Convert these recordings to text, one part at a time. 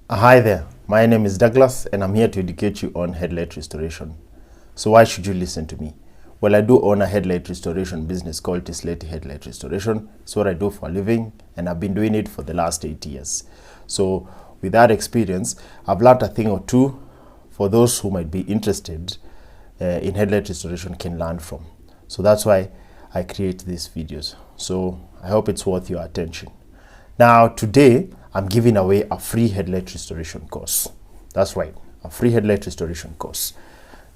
Hi there, my name is Douglas and I'm here to educate you on headlight restoration. So why should you listen to me? Well, I do own a headlight restoration business called Tisleti Headlight Restoration. It's what I do for a living and I've been doing it for the last 8 years. So with that experience, I've learned a thing or two for those who might be interested in headlight restoration can learn from. So that's why I create these videos. So I hope it's worth your attention. Now today, I'm giving away a free headlight restoration course. That's right, a free headlight restoration course.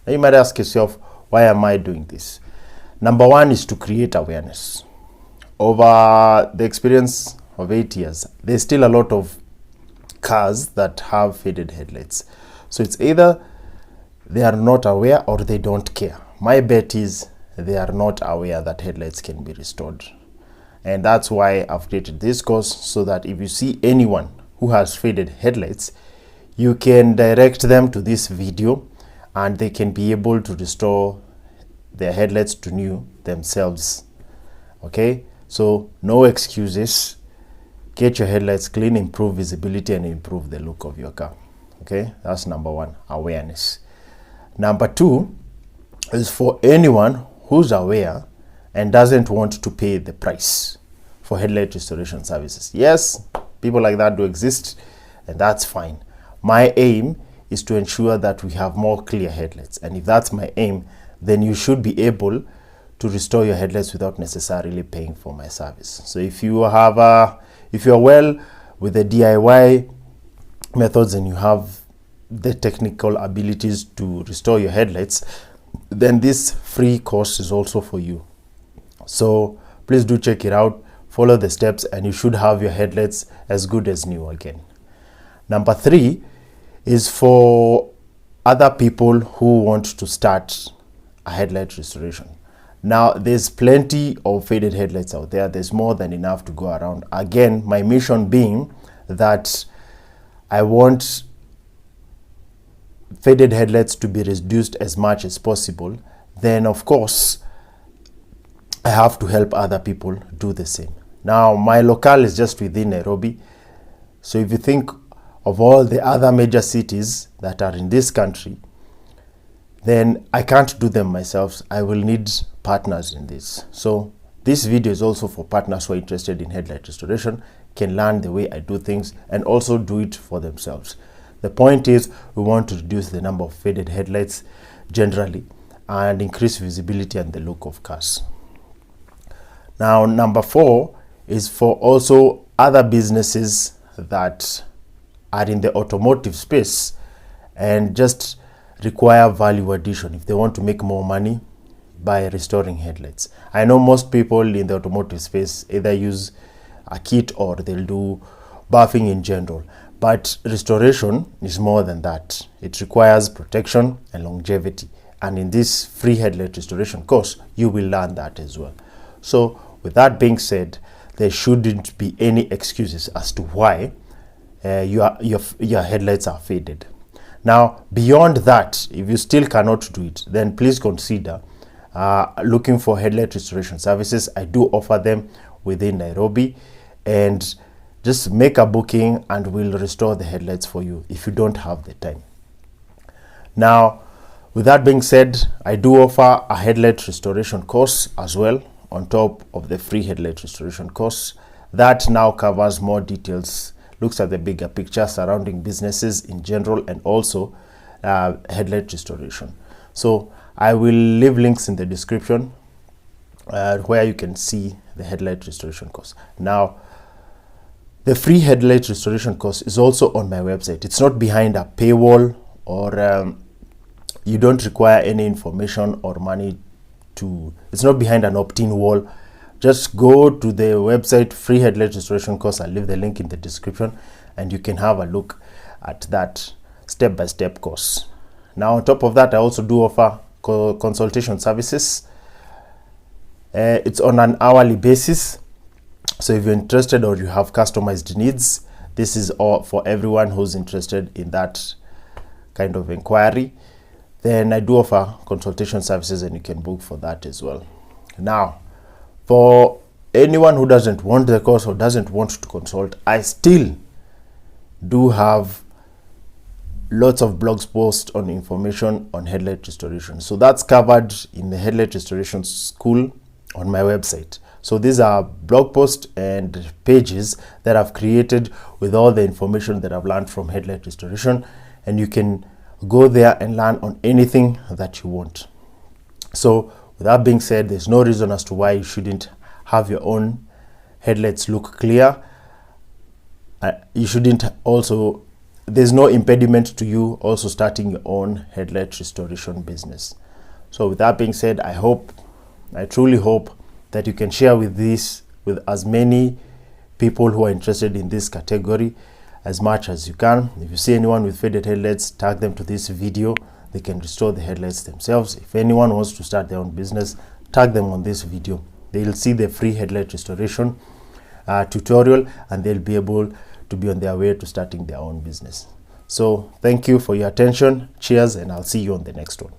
Now you might ask yourself, why am I doing this? Number one is to create awareness. Over the experience of 8 years, there's still a lot of cars that have faded headlights. So it's either they are not aware or they don't care. My bet is they are not aware that headlights can be restored. And that's why I've created this course, so that if you see anyone who has faded headlights, you can direct them to this video and they can be able to restore their headlights to new themselves. Okay, so no excuses. Get your headlights clean, improve visibility and improve the look of your car. Okay, that's number one, awareness. Number two is for anyone who's aware and doesn't want to pay the price for headlight restoration services. Yes, people like that do exist, and that's fine. My aim is to ensure that we have more clear headlights, and if that's my aim, then you should be able to restore your headlights without necessarily paying for my service. So if you are well with the DIY methods and you have the technical abilities to restore your headlights, then this free course is also for you. So please do check it out, follow the steps, and you should have your headlights as good as new again. Number three is for other people who want to start a headlight restoration. Now, there's plenty of faded headlights out there. There's more than enough to go around. Again, my mission being that I want faded headlights to be reduced as much as possible. Then, of course, I have to help other people do the same. Now, my locale is just within Nairobi. So if you think of all the other major cities that are in this country, then I can't do them myself. I will need partners in this. So this video is also for partners who are interested in headlight restoration, can learn the way I do things and also do it for themselves. The point is, we want to reduce the number of faded headlights generally and increase visibility and the look of cars. Now, number four is for also other businesses that are in the automotive space and just require value addition if they want to make more money by restoring headlights. I know most people in the automotive space either use a kit or they'll do buffing in general. But restoration is more than that. It requires protection and longevity. And in this free headlight restoration course, you will learn that as well. So with that being said, there shouldn't be any excuses as to why your headlights are faded. Now, beyond that, if you still cannot do it, then please consider looking for headlight restoration services. I do offer them within Nairobi, and just make a booking and we'll restore the headlights for you if you don't have the time. Now, with that being said, I do offer a headlight restoration course as well on top of the free headlight restoration course. That now covers more details, looks at the bigger picture surrounding businesses in general and also headlight restoration. So I will leave links in the description where you can see the headlight restoration course. Now, the free headlight restoration course is also on my website. It's not behind a paywall, or you don't require any information or money to, it's not behind an opt-in wall. Just go to the website, free headlight restoration course. I'll leave the link in the description and you can have a look at that step-by-step course. Now, on top of that, I also do offer consultation services. It's on an hourly basis. So if you're interested or you have customized needs, this is all for everyone who's interested in that kind of inquiry. Then I do offer consultation services and you can book for that as well. Now, for anyone who doesn't want the course or doesn't want to consult, I still do have lots of blog posts on information on headlight restoration. So that's covered in the headlight restoration school on my website. So these are blog posts and pages that I've created with all the information that I've learned from headlight restoration, and you can go there and learn on anything that you want. So with that being said, there's no reason as to why you shouldn't have your own headlights look clear. You shouldn't also, there's no impediment to you also starting your own headlight restoration business. So with that being said, I truly hope that you can share with this with as many people who are interested in this category as much as you can. If you see anyone with faded headlights, tag them to this video. They can restore the headlights themselves. If anyone wants to start their own business, tag them on this video. They'll see the free headlight restoration tutorial, and they'll be able to be on their way to starting their own business. So thank you for your attention. Cheers, and I'll see you on the next one.